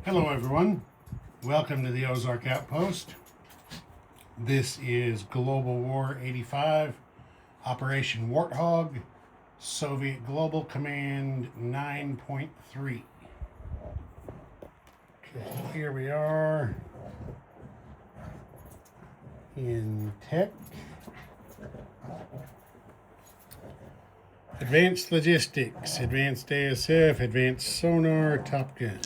Hello everyone, welcome to the Ozark Outpost. This is Global War 85, Operation Warthog, Soviet Global Command 9.3. Okay, here we are in tech. Advanced logistics, advanced ASF, advanced sonar, Top Gun.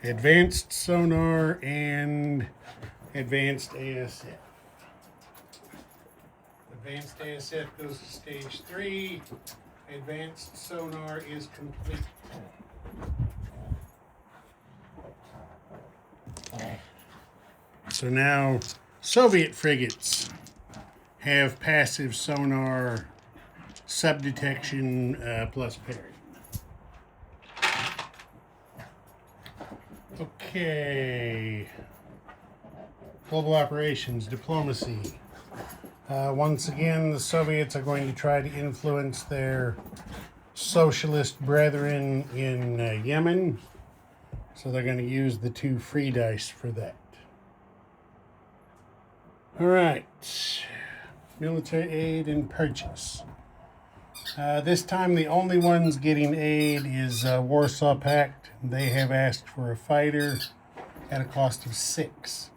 Advanced sonar and advanced ASF. Advanced ASF goes to stage 3. Advanced sonar is complete. So now Soviet frigates have passive sonar subdetection plus pairing. Okay, global operations, diplomacy. Once again, the Soviets are going to try to influence their socialist brethren in Yemen. So they're going to use the 2 free dice for that. All right, military aid and purchase. This time the only ones getting aid is Warsaw Pact. They have asked for a fighter at a cost of 6.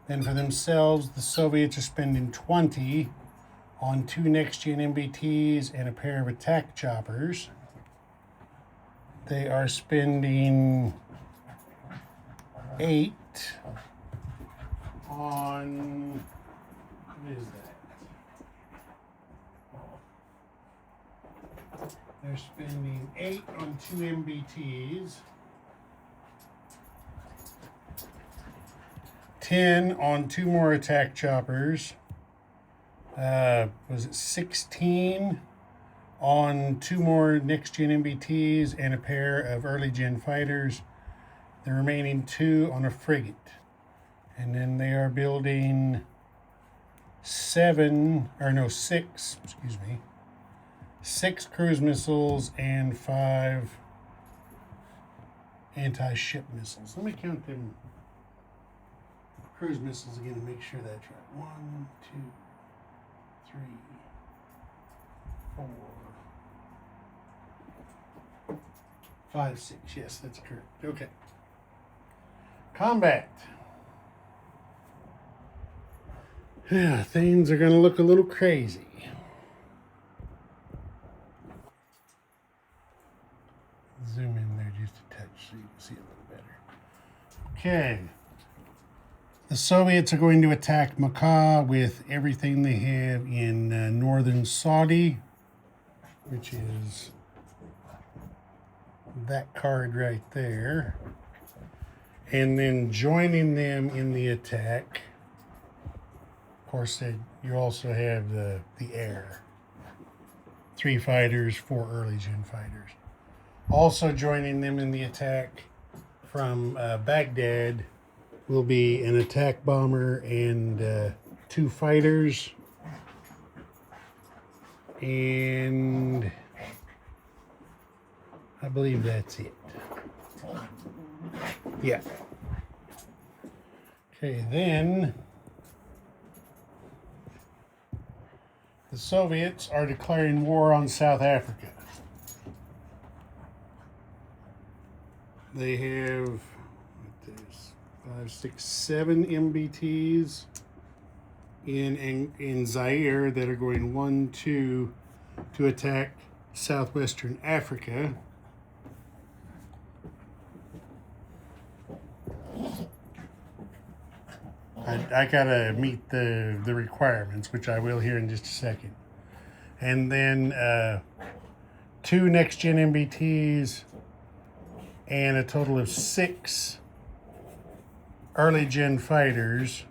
Then for themselves, the Soviets are spending 20 on 2 next-gen MBTs and a pair of attack choppers. They are spending 8 on, what is that? They're spending 8 on 2 MBTs, 10 on 2 more attack choppers, was it 16 on 2 more next-gen MBTs and a pair of early-gen fighters, the remaining 2 on a frigate. And then they are building 6 cruise missiles and 5 anti-ship missiles. Let me count them cruise missiles again and make sure that's right. 1, 2, 3, 4, 5, 6. Yes, that's correct. Okay. Combat. Yeah, things are going to look a little crazy. Zoom in there just a touch so you can see a little better. Okay. The Soviets are going to attack Makkah with everything they have in northern Saudi, which is that card right there. And then joining them in the attack, of course, you also have the air. 3 fighters, 4 early-gen fighters. Also joining them in the attack from Baghdad will be an attack bomber and 2 fighters. And I believe that's it. Yeah. Okay, then the Soviets are declaring war on South Africa. They have 5, 6, 7 MBTs in Zaire that are going 1, 2 to attack southwestern Africa. I gotta meet the requirements, which I will here in just a second. And then 2 next-gen MBTs and a total of 6 early-gen fighters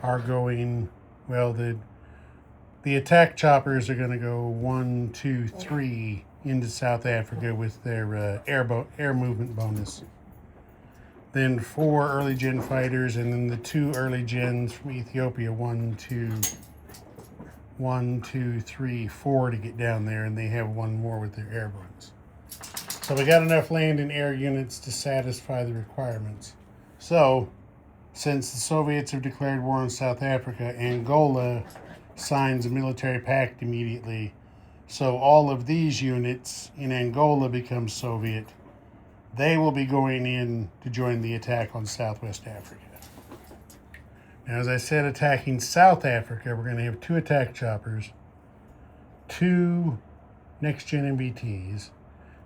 are going, well, the attack choppers are going to go 1, 2, 3 into South Africa with their air movement bonus. Then 4 early gen fighters, and then the 2 early gens from Ethiopia, 1, 2, 1, 2, 3, 4 to get down there, and they have one more with their airguns. So we got enough land and air units to satisfy the requirements. So, since the Soviets have declared war on South Africa, Angola signs a military pact immediately. So all of these units in Angola become Soviet. They will be going in to join the attack on Southwest Africa. Now, as I said, attacking South Africa, we're going to have 2 attack choppers, 2 next-gen MBTs.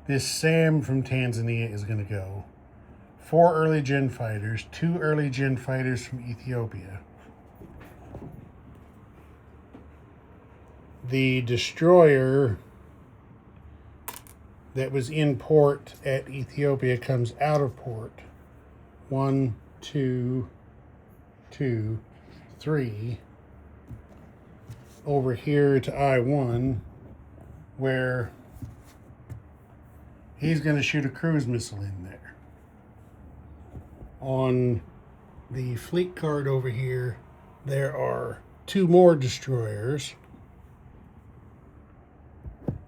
This SAM from Tanzania is going to go. 4 early-gen fighters, 2 early-gen fighters from Ethiopia. The destroyer that was in port at Ethiopia comes out of port. 1, 2, 2, 3. Over here to I-1, where he's going to shoot a cruise missile in there. On the fleet card over here, there are 2 more destroyers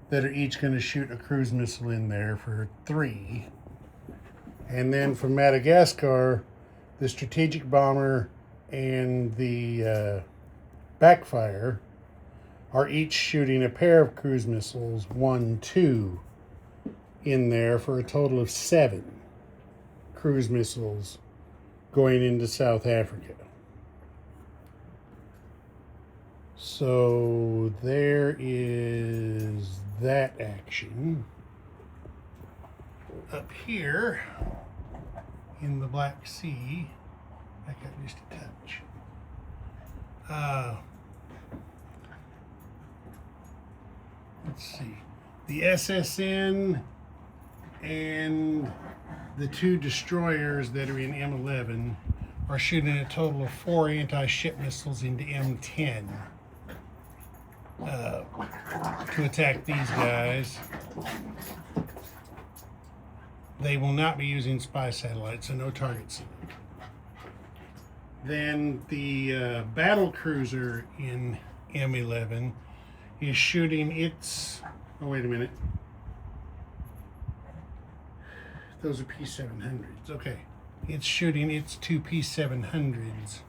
that are each going to shoot a cruise missile in there for 3. And then from Madagascar, the strategic bomber and the backfire are each shooting a pair of cruise missiles, 1, 2, in there for a total of 7 cruise missiles going into South Africa. So there is that action. Up here in the Black Sea, back up just a touch. Let's see. The SSN and the 2 destroyers that are in M11 are shooting a total of 4 anti-ship missiles into M10 to attack these guys. They will not be using spy satellites, so no targets. Then the battle cruiser in M11 is shooting its... Oh, wait a minute. Those are P700s. Okay. It's shooting its 2 P700s.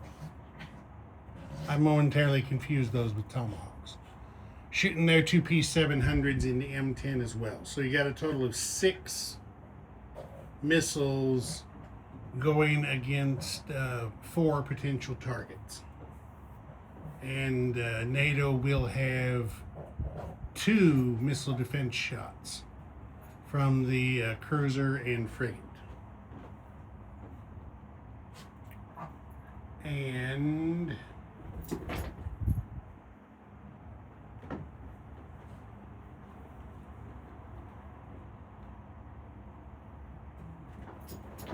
I momentarily confused those with Tomahawks. Shooting their 2 P700s into M10 as well. So you got a total of 6 missiles going against 4 potential targets. And NATO will have 2 missile defense shots from the cruiser and frigate. And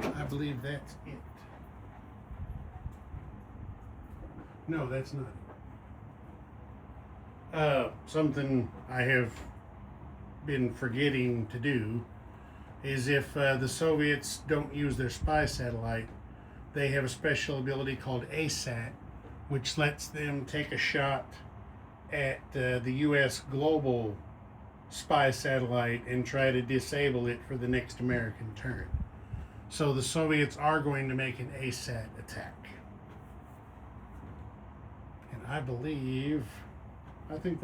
I believe that's it. No, that's not it. Something I have been forgetting to do is if the Soviets don't use their spy satellite, they have a special ability called ASAT, which lets them take a shot at the U.S. global spy satellite and try to disable it for the next American turn. So the Soviets are going to make an ASAT attack. And I think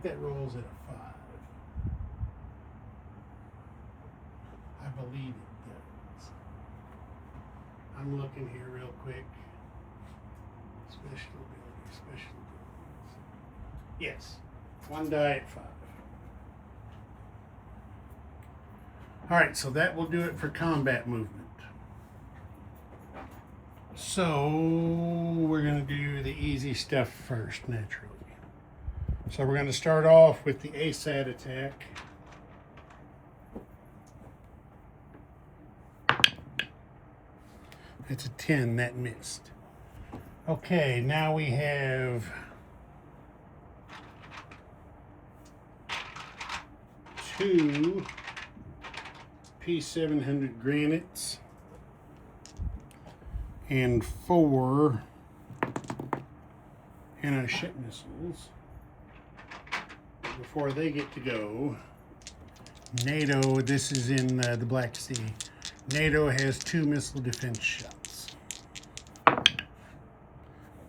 that rolls at a 5. I believe it does. I'm looking here real quick. Special ability. Yes, 1 die at 5. All right, so that will do it for combat movement. So we're going to do the easy stuff first, naturally. So we're going to start off with the ASAT attack. It's a 10, that missed. Okay, now we have 2 P700 Granites and 4 and our ship missiles. Before they get to go, NATO, this is in the Black Sea, NATO has 2 missile defense shots.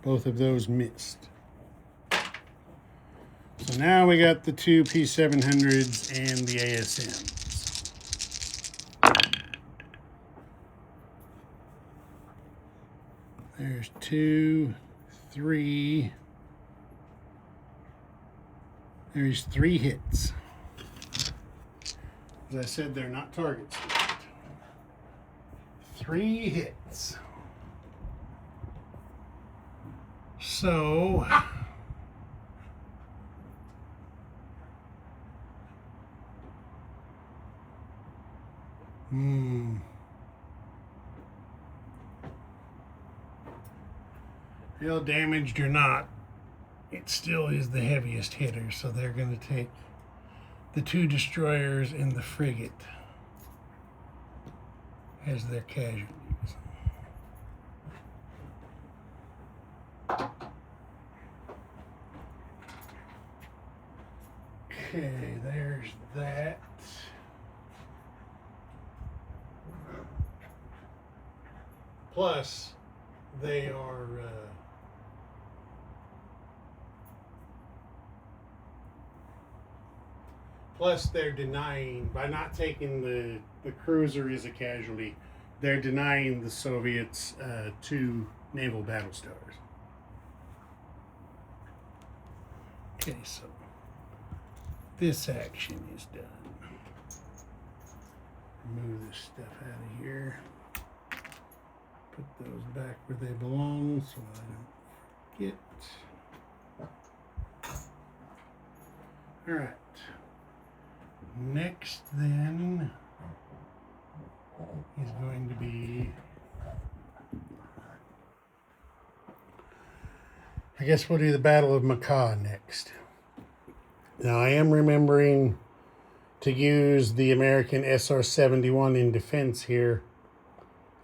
Both of those missed. So now we got the 2 P700s and the ASMs. There's 2, 3. There's 3 hits. As I said, they're not targets yet. 3 hits. So well, damaged or not, it still is the heaviest hitter, so they're going to take the 2 destroyers and the frigate as their casualties. Okay, there's that. Plus, they are plus they're denying, by not taking the cruiser as a casualty, they're denying the Soviets 2 naval battle stars. Okay, so this action is done. Move this stuff out of here. Put those back where they belong so I don't forget. All right. Next then is going to be, I guess we'll do the Battle of Macau next. Now I am remembering to use the American SR-71 in defense here.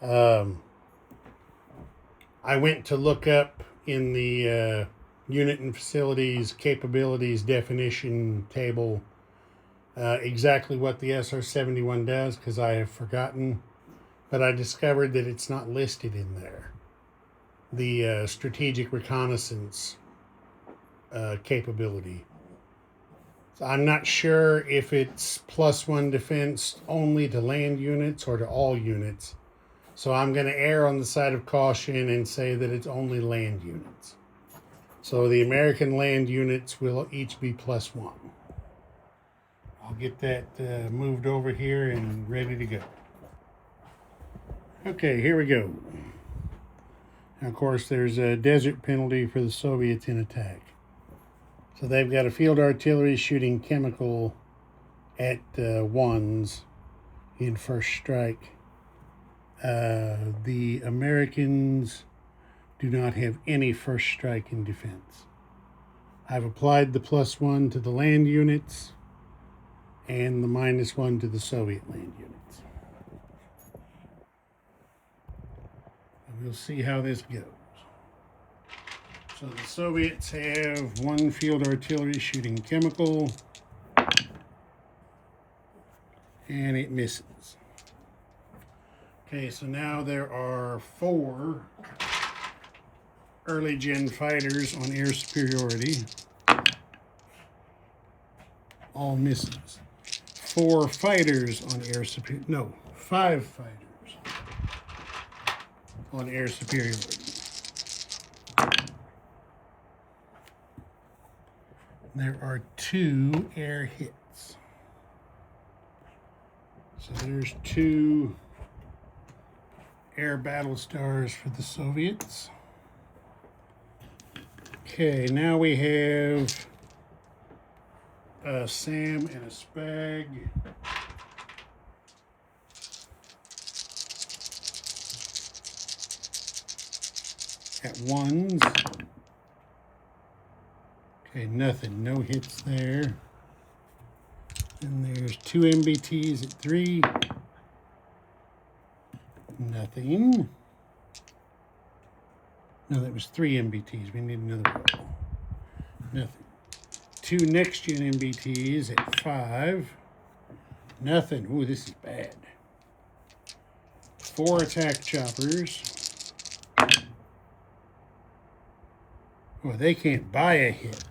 I went to look up in the unit and facilities capabilities definition table exactly what the SR-71 does, because I have forgotten, but I discovered that it's not listed in there. The strategic reconnaissance capability. So I'm not sure if it's +1 defense only to land units or to all units. So I'm going to err on the side of caution and say that it's only land units. So the American land units will each be +1. I'll get that moved over here and ready to go. Okay, here we go. Now, of course, there's a desert penalty for the Soviets in attack. So they've got a field artillery shooting chemical at 1s in first strike. The Americans do not have any first strike in defense. I've applied the +1 to the land units and the -1 to the Soviet land units. And we'll see how this goes. So the Soviets have 1 field artillery shooting chemical, and it misses. Okay, so now there are 4 early gen fighters on air superiority. All misses. 4 fighters on air superiority. No, 5 fighters on air superiority. There are 2 air hits. So there's 2 air battle stars for the Soviets. Okay, now we have a SAM and a SPAG. At 1s. Okay, nothing, no hits there. And there's 2 MBTs at 3. Nothing. No, that was 3 MBTs. We need another roll. Nothing. 2 next-gen MBTs at 5. Nothing. Ooh, this is bad. 4 attack choppers. Well, they can't buy a hit.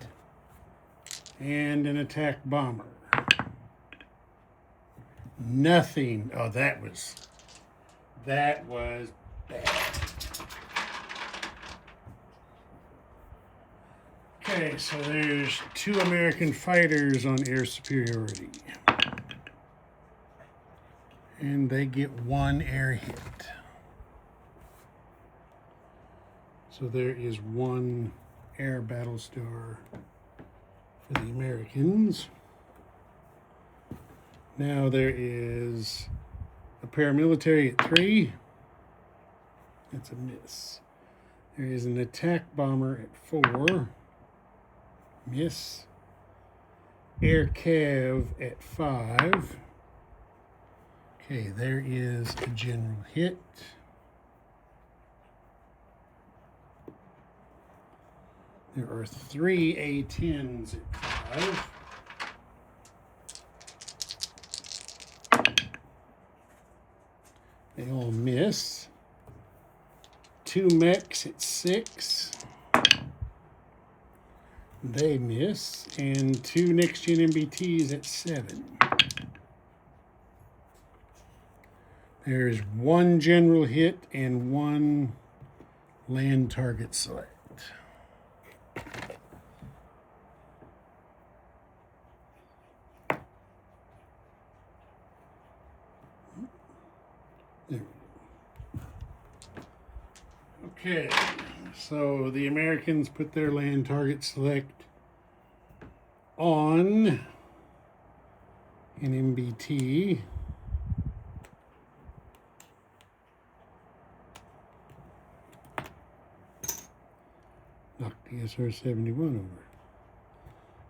And an attack bomber. Nothing. Oh, that was bad. Okay, so there's 2 American fighters on air superiority. And they get 1 air hit. So there is 1 air battle star for the Americans. Now there is a paramilitary at 3. That's a miss. There is an attack bomber at 4. Miss. Air cav at 5. Okay, there is a general hit. There are 3 A-10s at 5. They all miss. 2 mechs at 6. They miss. And 2 next-gen MBTs at 7. There's 1 general hit and 1 land target select. There we go. Okay, so the Americans put their land target select on an MBT. Knock the SR-71 over.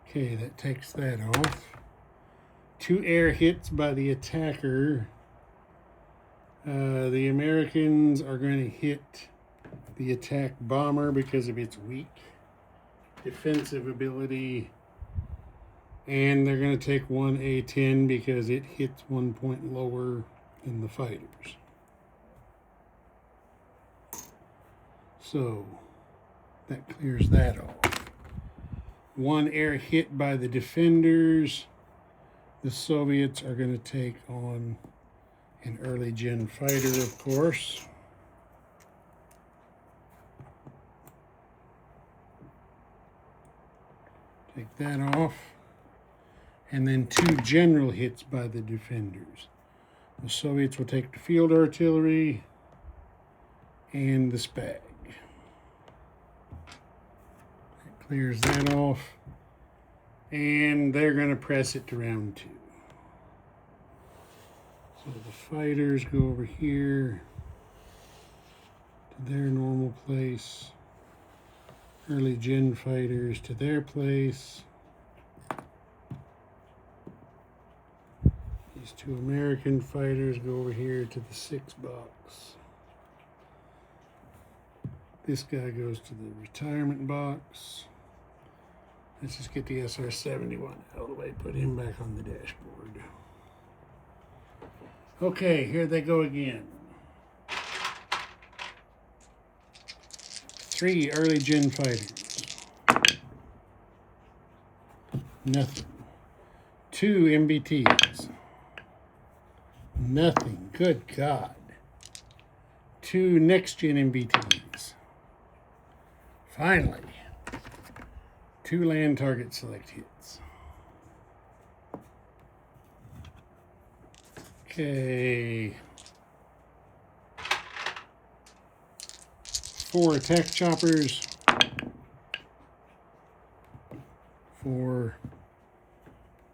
Okay, that takes that off. 2 air hits by the attacker. The Americans are going to hit the attack bomber because of its weak defensive ability. And they're going to take 1 A-10 because it hits 1 point lower than the fighters. So that clears that off. 1 air hit by the defenders. The Soviets are going to take on an early gen fighter, of course. Take that off. And then 2 general hits by the defenders. The Soviets will take the field artillery and the SPAG. That clears that off. And they're going to press it to round 2. So the fighters go over here to their normal place. Early gen fighters to their place. These 2 American fighters go over here to the 6 box. This guy goes to the retirement box. Let's just get the SR-71 out of the way, put him back on the dashboard. Okay, here they go again. 3 early gen fighters. Nothing. 2 MBTs. Nothing. Good God. 2 next gen MBTs. Finally. 2 land target select hits. Okay. 4 attack choppers. For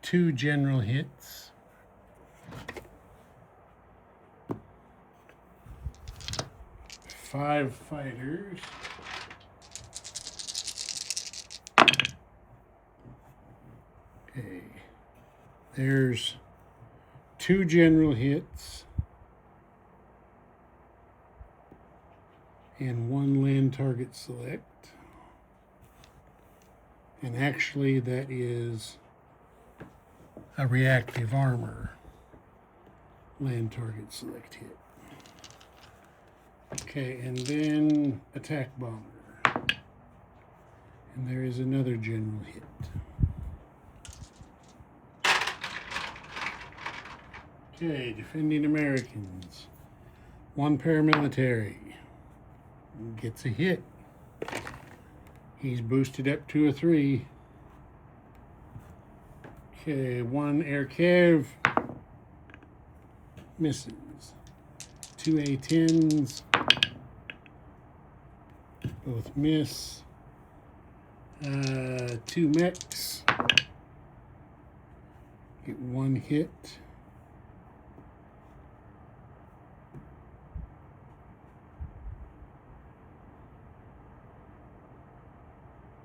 2 general hits. 5 fighters. Okay. There's 2 general hits and 1 land target select. And actually, that is a reactive armor land target select hit. Okay, and then attack bomber. And there is another general hit. Okay, defending Americans. One paramilitary gets a hit. He's boosted up to a 3. Okay, one air cav misses. 2 A-10s both miss. 2 mechs get 1 hit.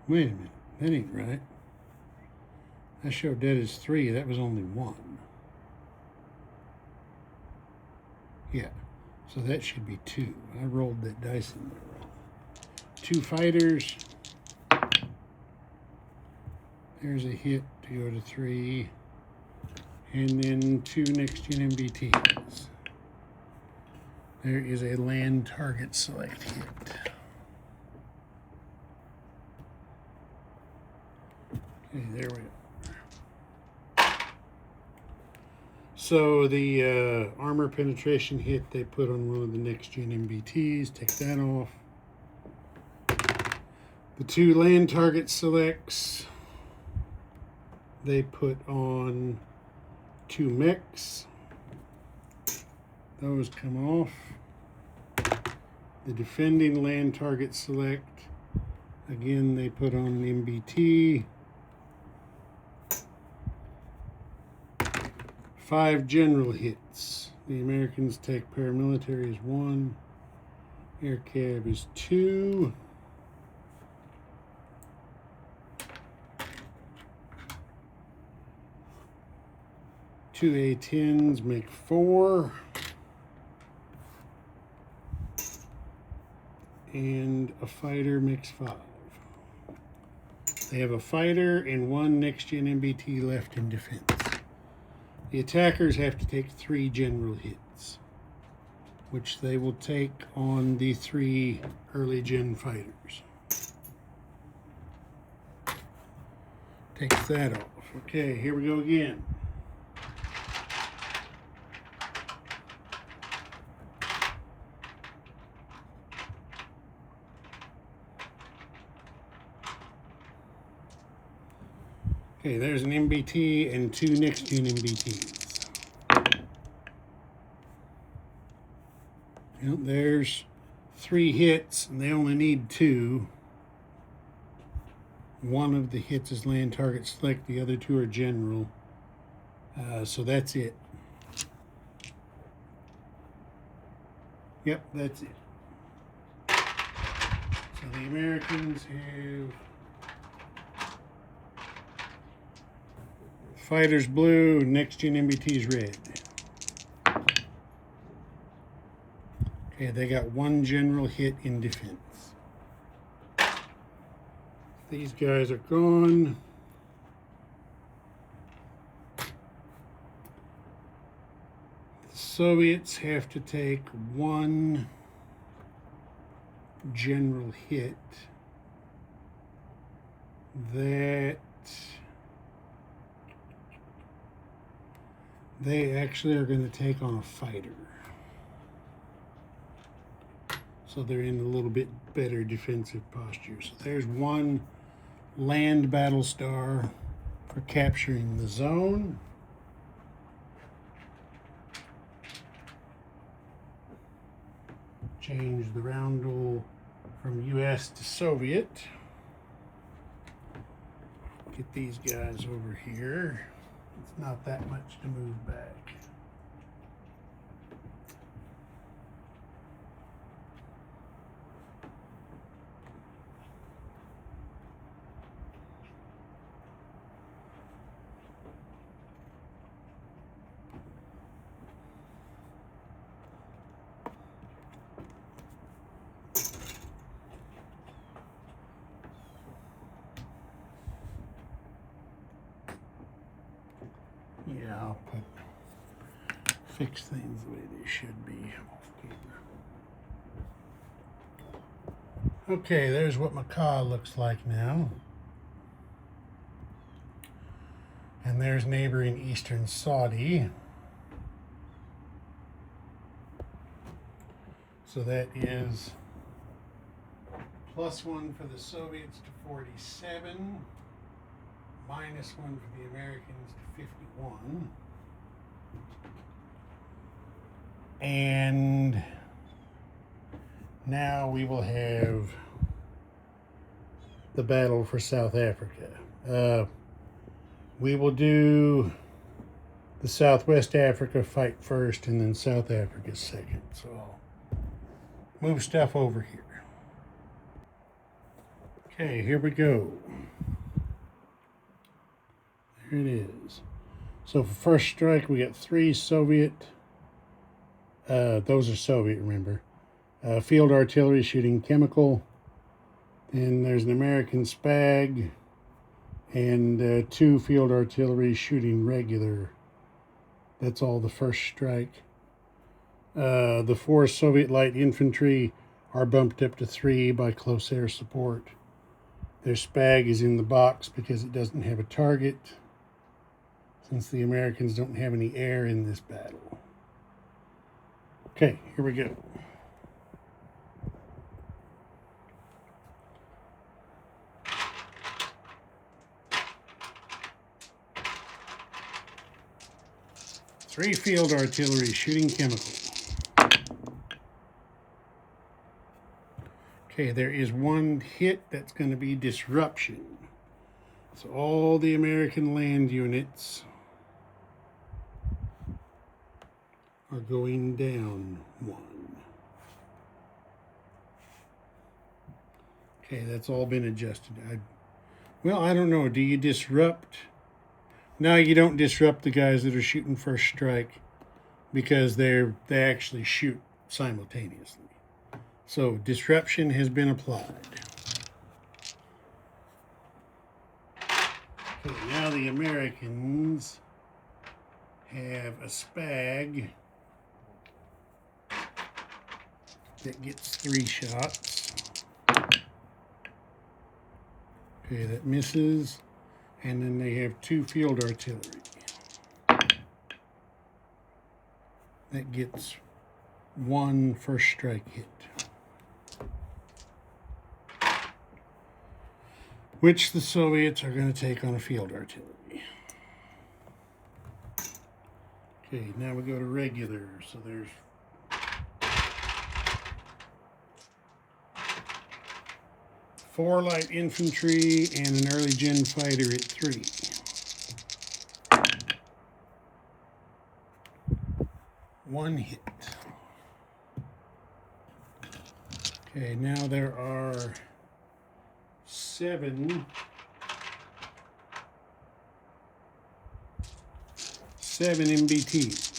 Wait a minute, that ain't right. I showed that as 3, that was only 1. Yeah, so that should be 2. I rolled that dice in there wrong. 2 fighters. There's a hit to go to 3. And then 2 next-gen MBTs. There is a land target select hit. Okay, there we go. So the armor penetration hit they put on one of the next-gen MBTs. Take that off. The 2 land target selects they put on 2 mechs. Those come off. The defending land target select, again, they put on an MBT. 5 general hits. The Americans take paramilitary as 1. Air cav is 2. Two A-10s make 4. And a fighter makes 5. They have a fighter and 1 next-gen MBT left in defense. The attackers have to take 3 general hits, which they will take on the 3 early-gen fighters. Takes that off. Okay, here we go again. Okay, there's an MBT and 2 next-gen MBTs. Yep, there's 3 hits, and they only need 2. One of the hits is land target select, the other 2 are general. So that's it. Yep, that's it. So the Americans have fighters blue, next-gen MBT's red. Okay, they got 1 general hit in defense. These guys are gone. The Soviets have to take 1 general hit. That they actually are going to take on a fighter. So they're in a little bit better defensive posture. So there's 1 land battle star for capturing the zone. Change the roundel from US to Soviet. Get these guys over here. It's not that much to move back. Yeah, I'll fix things the way they should be. Okay, there's what Macaw looks like now. And there's neighboring Eastern Saudi. So that is +1 for the Soviets to 47, -1 for the Americans to 51. And now we will have the battle for South Africa. We will do the Southwest Africa fight first and then South Africa second. So I'll move stuff over here. Okay, here we go. There it is. So for first strike, we got 3 Soviet. Those are Soviet, remember. Field artillery shooting chemical. Then there's an American SPAG. And 2 field artillery shooting regular. That's all the first strike. The 4 Soviet light infantry are bumped up to 3 by close air support. Their SPAG is in the box because it doesn't have a target, since the Americans don't have any air in this battle. Okay, here we go. Three field artillery shooting chemical. Okay, there is one hit that's going to be disruption. So all the American land units are going down 1. Okay, that's all been adjusted. Well, I don't know. Do you disrupt? No, you don't disrupt the guys that are shooting first strike because they actually shoot simultaneously. So disruption has been applied. Okay, now the Americans have a SPAG that gets 3 shots. Okay, that misses. And then they have 2 field artillery. That gets 1 first strike hit. Which the Soviets are going to take on a field artillery. Okay, now we go to regular. So there's 4 light infantry and an early gen fighter at 3. One hit. Okay, now there are 7 MBTs.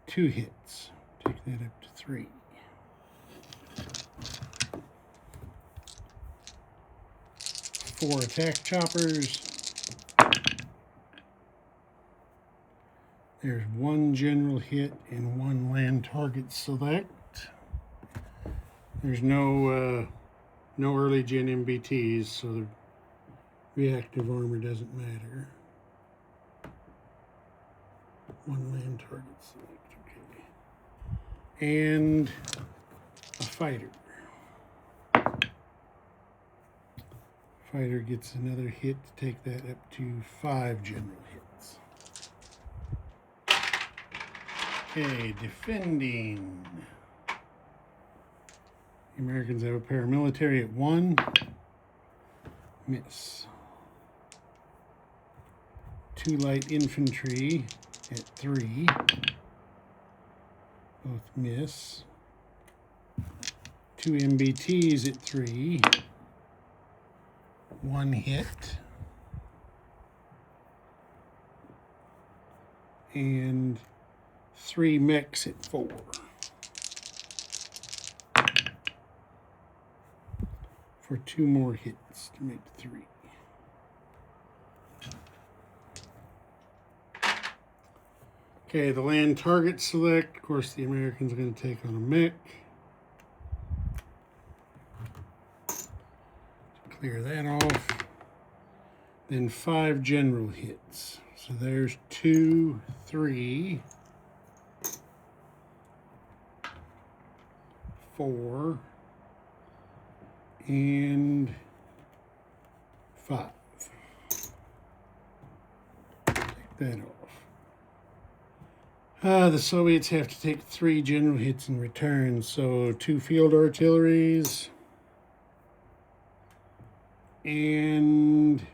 2 hits. Take that up to 3. Four attack choppers. There's 1 general hit and 1 land target select. There's no early gen MBTs, so the reactive armor doesn't matter. 1 land target select, okay. And a fighter. Fighter gets another hit to take that up to 5 general hits. Okay, defending. The Americans have a paramilitary at 1. Miss. 2 light infantry at 3. Both miss. 2 MBTs at 3. 1 hit. And 3 mechs at 4. for 2 more hits to make 3. Okay, the land target select. Of course, the Americans are going to take on a mech. Clear that off. Then 5 general hits. So there's 2, 3, 4, and 5. Take that off. The Soviets have to take 3 general hits in return, so 2 field artilleries and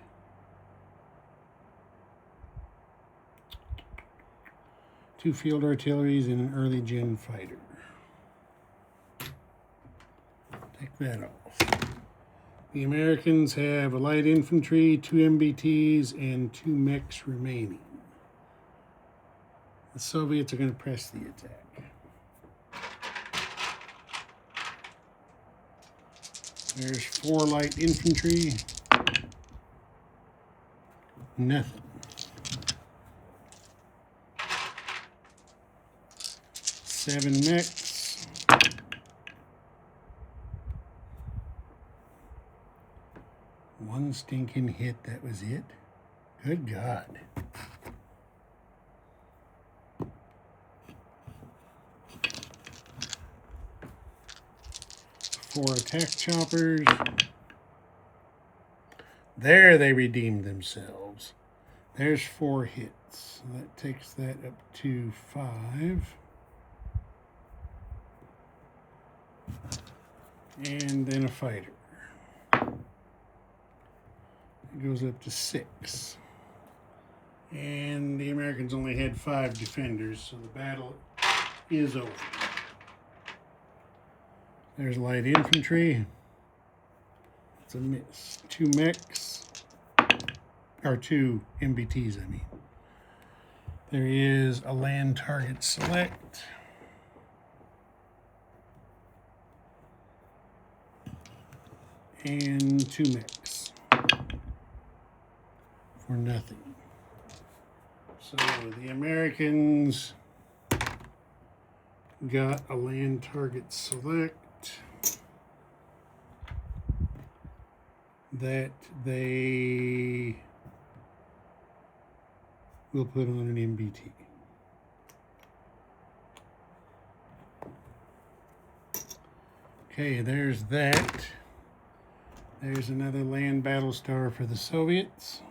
2 field artilleries and an early gen fighter. Take that off. The Americans have a light infantry, 2 MBTs, and 2 mechs remaining. The Soviets are going to press the attack. There's 4 light infantry. Nothing. 7 mechs. 1 stinking hit, that was it? Good God. 4 attack choppers. There they redeemed themselves. There's 4 hits. That takes that up to 5. And then a fighter. It goes up to 6. And the Americans only had 5 defenders, so the battle is over. There's light infantry. It's a miss. 2 mechs. Or 2 MBTs, I mean. There is a land target select. And 2 mechs. For nothing. So the Americans got a land target select that they will put on an MBT. Okay, there's that. There's another land battle star for the Soviets.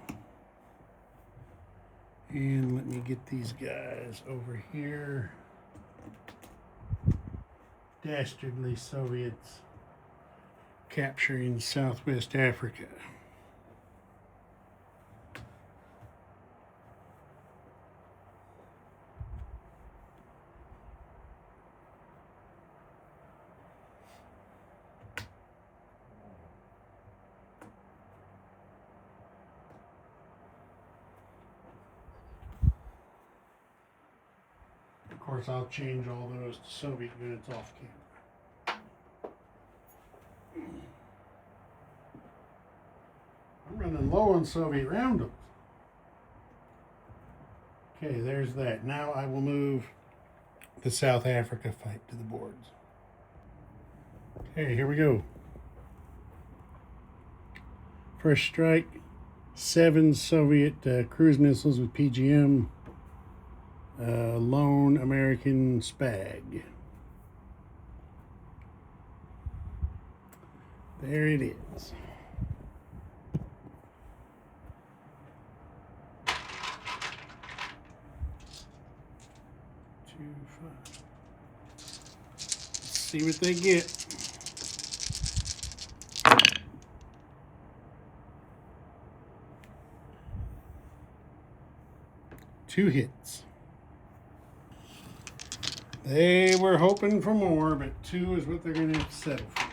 And let me get these guys over here. Dastardly Soviets capturing Southwest Africa. Of course, I'll change all those to Soviet units off camera. I'm running low on Soviet roundups. Okay, there's that. Now I will move the South Africa fight to the boards. Okay, here we go. First strike, 7 Soviet cruise missiles with PGM. Lone American Spag. There it is. Let's see what they get. Two hits. They were hoping for more, but 2 is what they're going to have to settle for.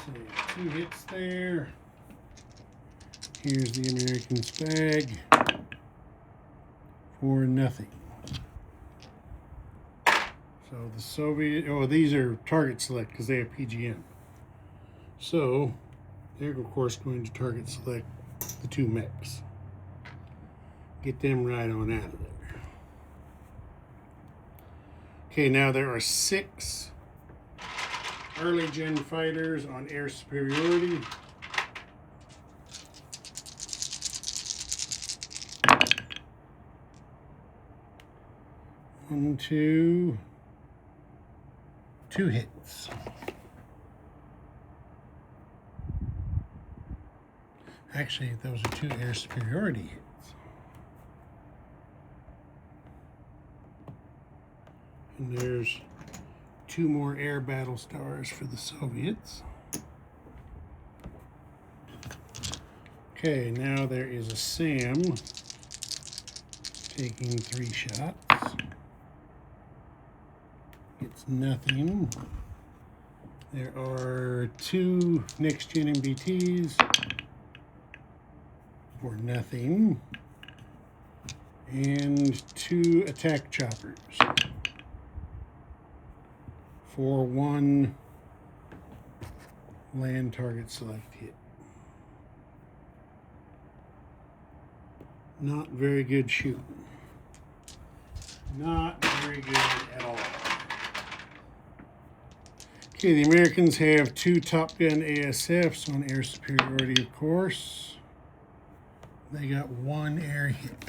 So 2 hits there. Here's the American Spag for nothing. So the Soviet, oh, these are target select because they have PGM. So they're of course going to target select the two mechs. Get them right on out of there. Okay, now there are 6 early gen fighters on air superiority. One, two hits. Actually, those are 2 air superiority hits. And there's 2 more air battle stars for the Soviets. Okay, now there is a SAM taking 3 shots. It's nothing. There are 2 next-gen MBTs for nothing. And 2 attack choppers for 1 land target select hit. Not very good shooting. Not very good at all. Okay, the Americans have 2 Top Gun ASFs on air superiority, of course. They got 1 air hit.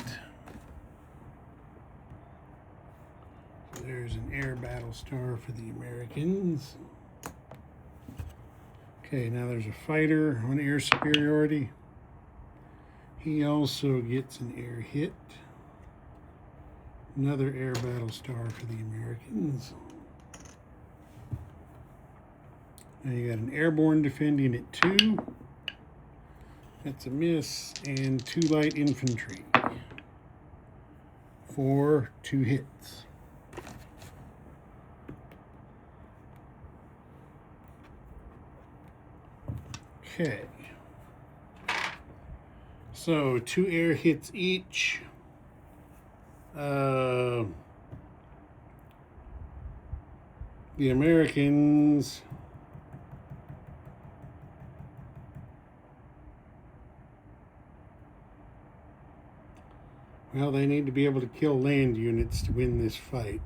So there's an air battle star for the Americans. Okay, now there's a fighter on air superiority. He also gets an air hit. Another air battle star for the Americans. Now you got an airborne defending at 2. That's a miss. And 2 light infantry for 2 hits. Okay. So 2 air hits each. The Americans well, they need to be able to kill land units to win this fight.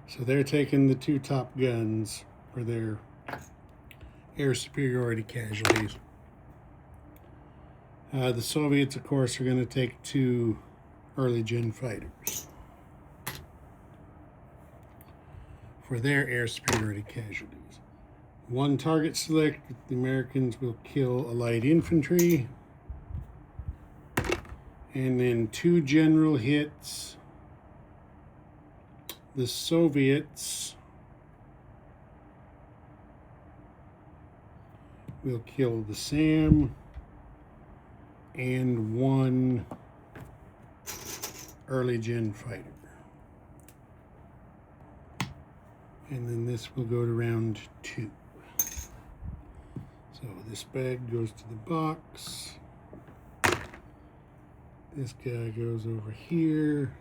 So they're taking the 2 top guns for their air superiority casualties. The Soviets, of course, are going to take 2 early gen fighters for their air superiority casualties. 1 target select, the Americans will kill a light infantry. And then 2 general hits. The Soviets will kill the SAM and 1 early gen fighter. And then this will go to round 2. So this bag goes to the box. This guy goes over here.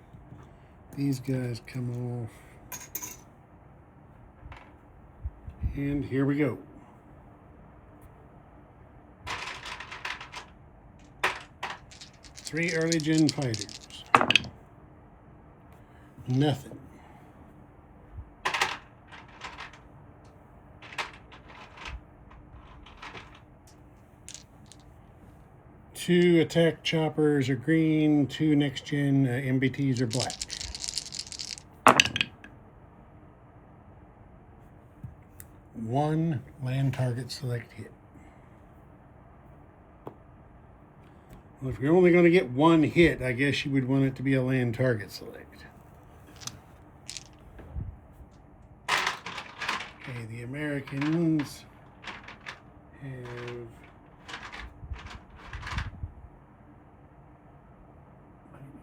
These guys come off. And here we go. Three early gen fighters. Nothing. Two attack choppers are green, 2 next gen MBTs are black. One land target select hit. Well, if you're only going to get 1 hit, I guess you would want it to be a land target select. Okay, the Americans have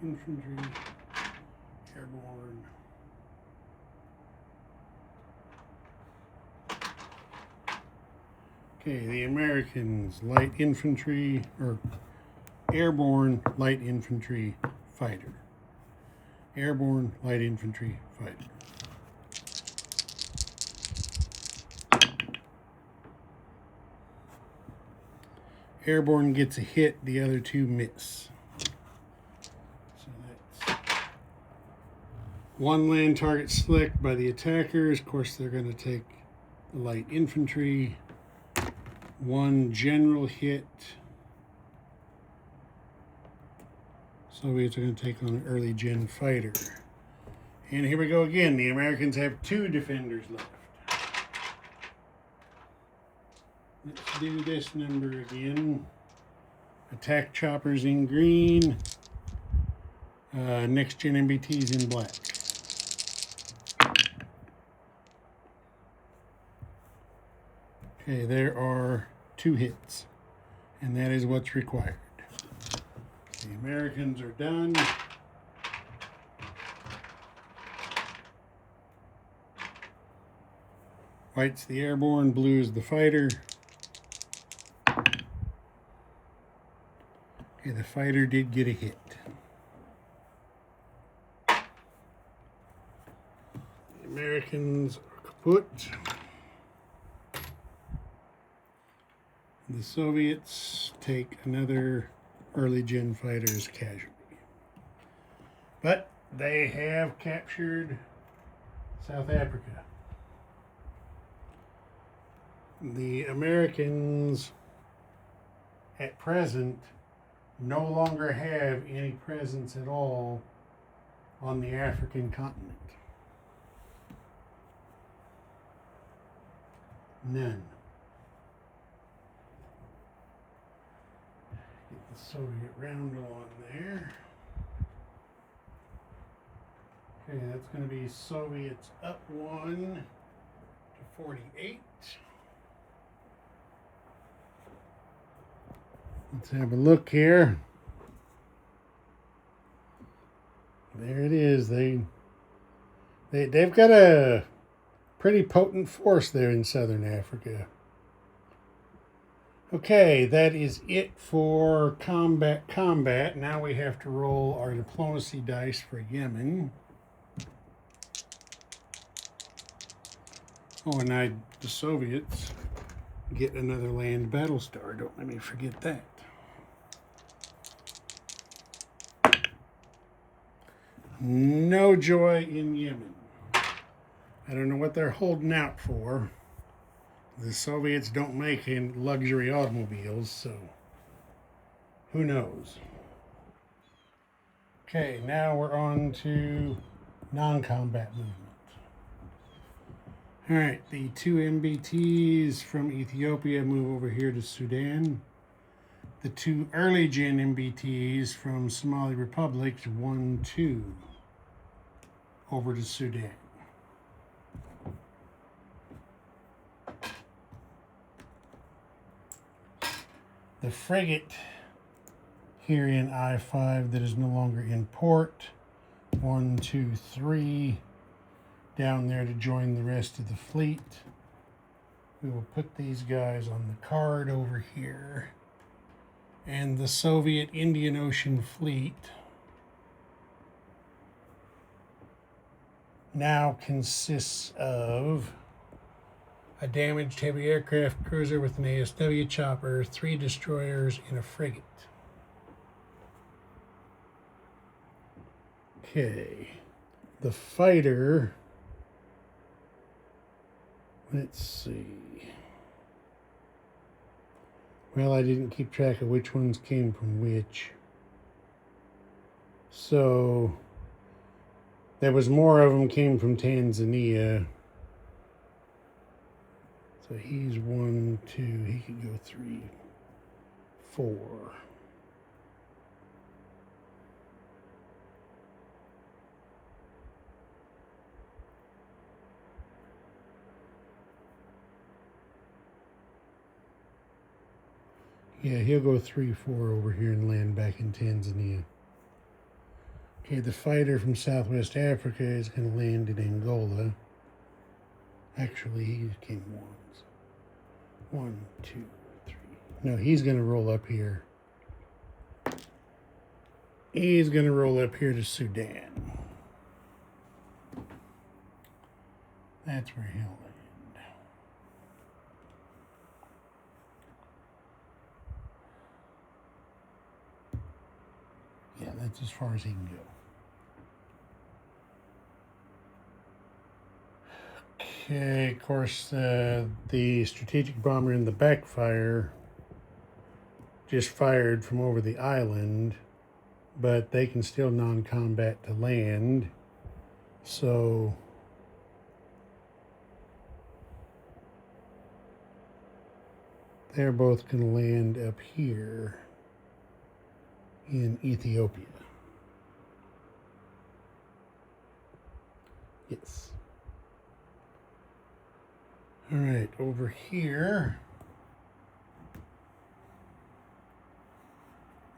infantry, airborne, okay, the Americans, light infantry, or airborne light infantry fighter. Airborne light infantry fighter. airborne gets a hit, the other two miss. So that's one land target select by the attackers. Of course, they're going to take the light infantry. One general hit. Soviets are going to take on an early gen fighter. And here we go again. The Americans have 2 defenders left. Let's do this number again. Attack choppers in green. Next gen MBTs in black. Okay, there are 2 hits. And that is what's required. The Americans are done. White's the airborne, blue is the fighter. Okay, the fighter did get a hit. The Americans are kaput. The Soviets take another early gen fighter's casualty. But they have captured South Africa. The Americans at present no longer have any presence at all on the African continent. None. Get the Soviet roundel on there. Okay, that's going to be Soviets up 1 to 48. Let's have a look here. There it is. They've got a pretty potent force there in southern Africa. Okay, that is it for combat. Now we have to roll our diplomacy dice for Yemen. Oh, and the Soviets get another land battle star. Don't let me forget that. No joy in Yemen. I don't know what they're holding out for. The Soviets don't make any luxury automobiles, so who knows? Okay, now we're on to non-combat movement. All right, the 2 MBTs from Ethiopia move over here to Sudan. The 2 early gen MBTs from Somali Republic, 1, 2, over to Sudan. The frigate here in I-5 that is no longer in port, 1, 2, 3, down there to join the rest of the fleet. We will put these guys on the card over here. And the Soviet Indian Ocean Fleet now consists of a damaged heavy aircraft cruiser with an ASW chopper, 3 destroyers, and a frigate. Okay, the fighter, let's see. Well, I didn't keep track of which ones came from which. So, there was more of them came from Tanzania. So he's 1, 2, he could go 3, 4. Yeah, he'll go 3, 4 over here and land back in Tanzania. Okay, the fighter from Southwest Africa is going to land in Angola. Actually, he came once. 1, 2, 3. No, he's going to roll up here. He's going to roll up here to Sudan. That's where he'll land. That's as far as he can go. Okay, of course, the strategic bomber in the backfire just fired from over the island, but they can still non-combat to land. So they're both going to land up here in Ethiopia. Yes. All right, over here,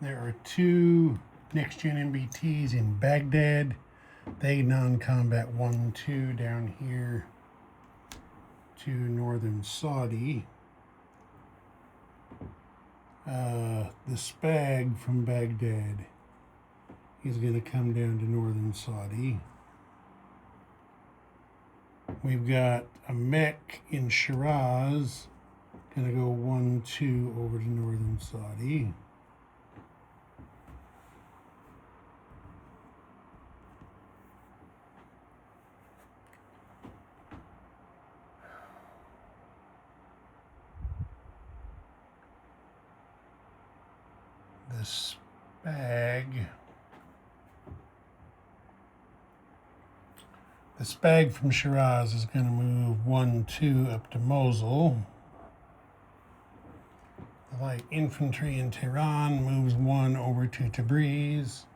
there are two next-gen MBTs in Baghdad. They non-combat 1-2 down here to northern Saudi. The Spag from Baghdad is going to come down to northern Saudi. We've got a mech in Shiraz, going to go 1-2 over to northern Saudi. The Spag from Shiraz is going to move 1-2 up to Mosul. The light infantry in Tehran moves 1 over to Tabriz.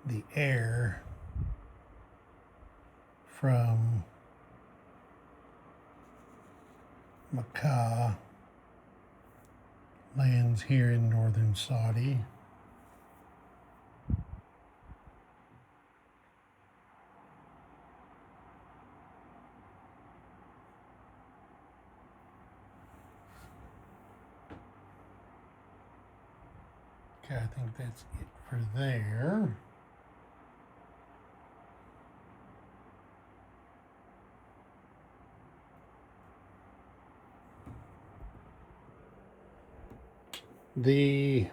The air from Makkah lands here in northern Saudi. Okay, I think that's it for there. The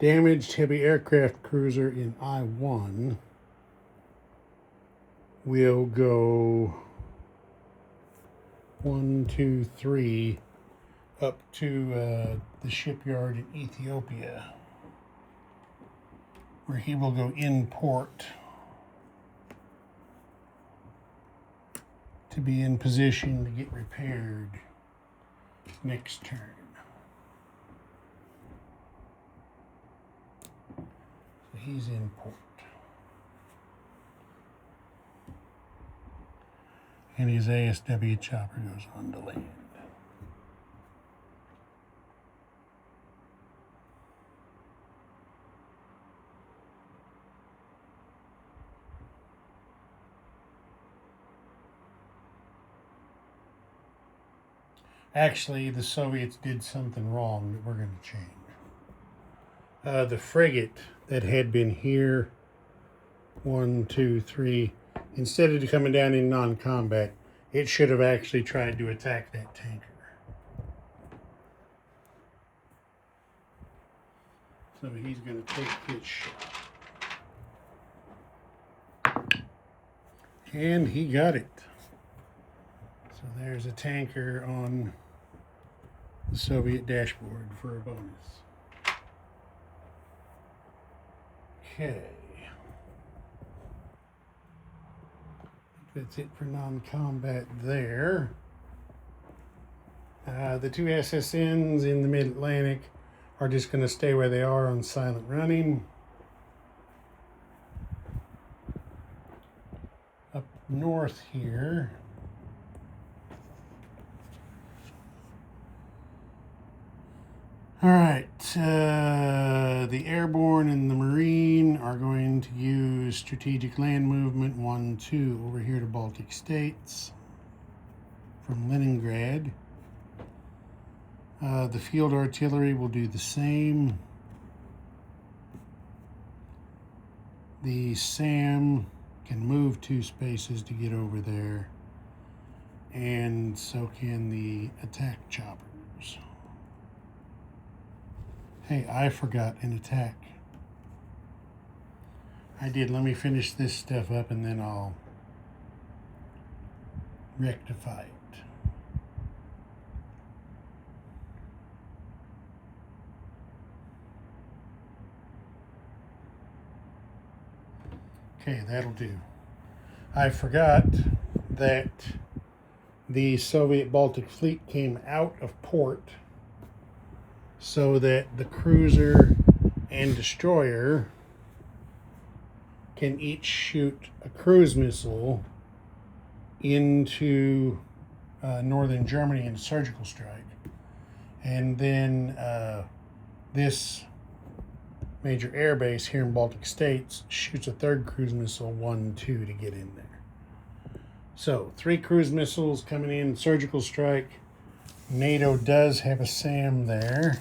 damaged heavy aircraft cruiser in I-1 will go 1, 2, 3 up to the shipyard in Ethiopia, where he will go in port to be in position to get repaired next turn. So he's in port. And his ASW chopper goes on to land. Actually, the Soviets did something wrong that we're going to change. The frigate that had been here, 1, 2, 3, instead of coming down in non-combat, it should have actually tried to attack that tanker. So he's going to take his shot. And he got it. So there's a tanker on the Soviet dashboard for a bonus. Okay. That's it for non-combat there. The two SSNs in the mid-Atlantic are just going to stay where they are on silent running. Up north here, all right, the airborne and the marine are going to use strategic land movement 1, 2 over here to Baltic states from Leningrad. The field artillery will do the same. the SAM can move 2 spaces to get over there, and so can the attack choppers. Hey, I forgot an attack. I did. Let me finish this stuff up and then I'll rectify it. Okay, that'll do. I forgot that the Soviet Baltic Fleet came out of port so that the cruiser and destroyer can each shoot a cruise missile into northern Germany in surgical strike. And then this major air base here in Baltic States shoots a 3rd cruise missile, 1, 2 to get in there. So 3 cruise missiles coming in, surgical strike. NATO does have a SAM there.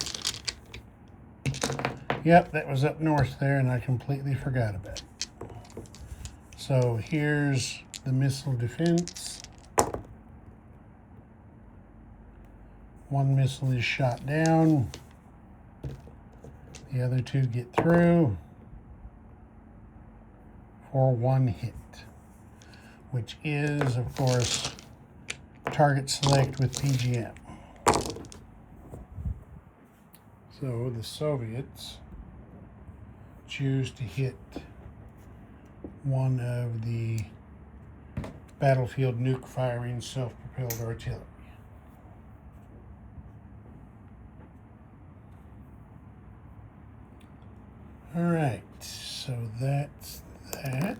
Yep, that was up north there and I completely forgot about it. So here's the missile defense. 1 missile is shot down. The other 2 get through for 1 hit, which is, of course, target select with PGM. So the Soviets choose to hit one of the battlefield nuke firing self-propelled artillery. All right, so that's that.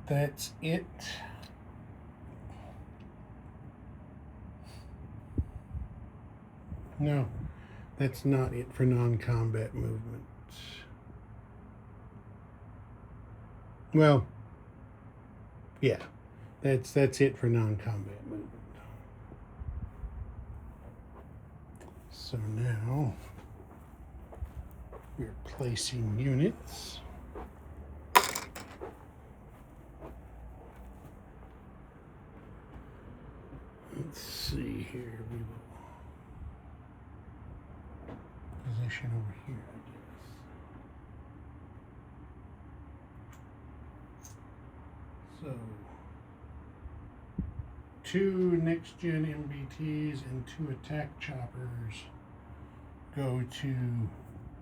That's it. No, that's not it for non-combat movement. Well, yeah, that's it for non-combat movement. So now we're placing units. Let's see here. We will position over here, I guess. So 2 next-gen MBTs and 2 attack choppers go to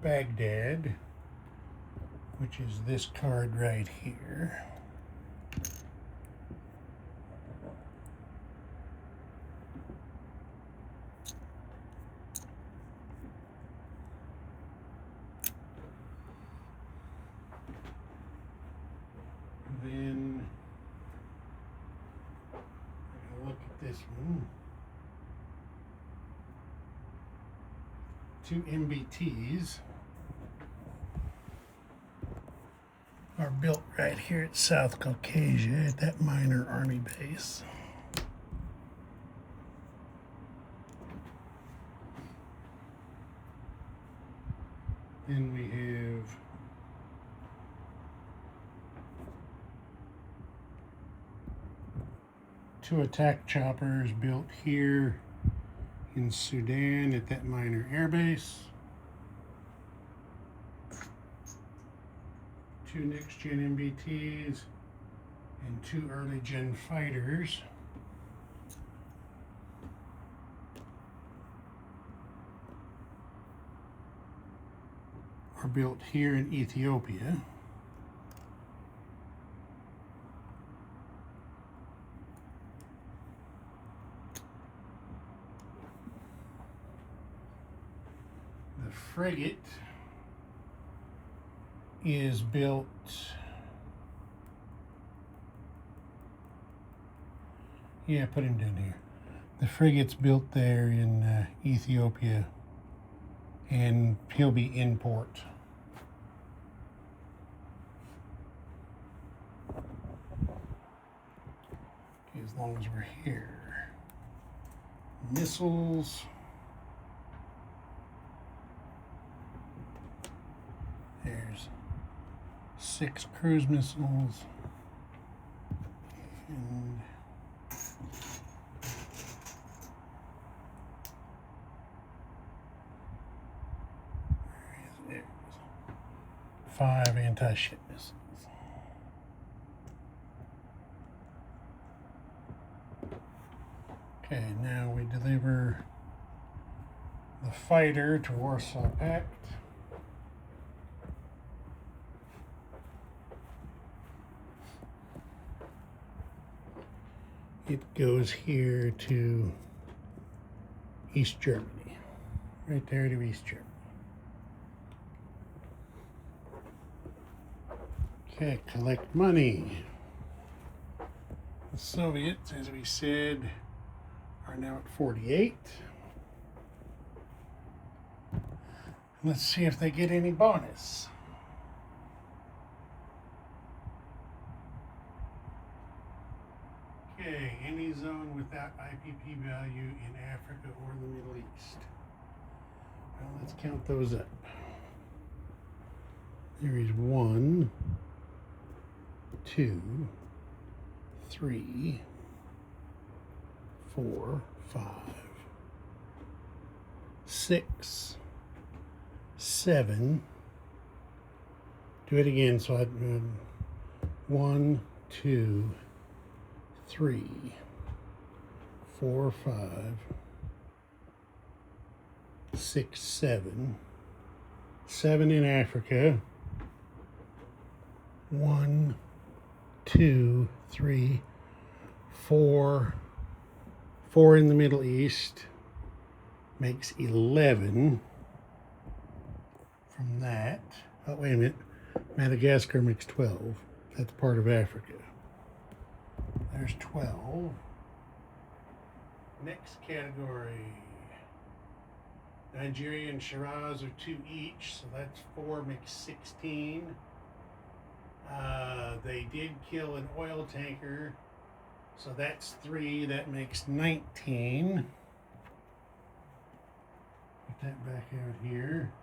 Baghdad, which is this card right here. Then I'm gonna look at this one. 2 MBTs are built right here at South Caucasia at that minor army base. Then we have two attack choppers built here in Sudan at that minor airbase. 2 next-gen MBTs and 2 early-gen fighters. Are built here in Ethiopia. The frigate is built put him down here. The frigate's built there in Ethiopia, and he'll be in port. As long as we're here. Missiles. 6 cruise missiles. And there it is. 5 anti-ship missiles. Okay, now we deliver the fighter to Warsaw Pact. It goes here to East Germany, right there to East Germany. Okay, collect money. The Soviets, as we said, are now at 48. Let's see if they get any bonus. Okay, any zone without IPP value in Africa or the Middle East. Well, let's count those up. There is 1, 2, 3, 4, 5, 6, 7. Do it again. So I 1, 2, 3, 4, 5, 6, 7. 7 in Africa. 1, 2, 3, 4. 4 in the Middle East makes 11 from that. Oh, wait a minute. Madagascar makes 12. That's part of Africa. There's 12. Next category. Nigeria and Shiraz are 2 each, so that's 4 makes 16. They did kill an oil tanker, so that's 3. That makes 19. Put that back out here.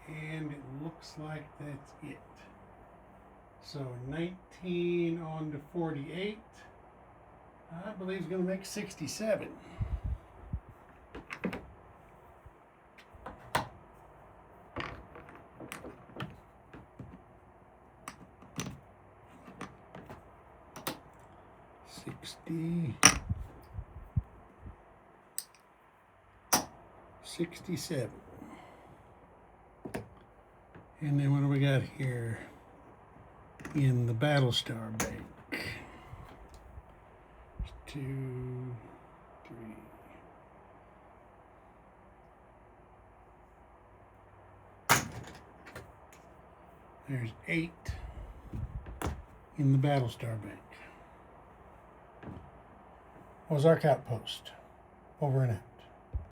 And it looks like that's it. So 19 on to 48, I believe is going to make 67. $67. And then what do we got here in the Battlestar Bank? 2, 3. There's 8 in the Battlestar Bank. Ozark Outpost. Over and out.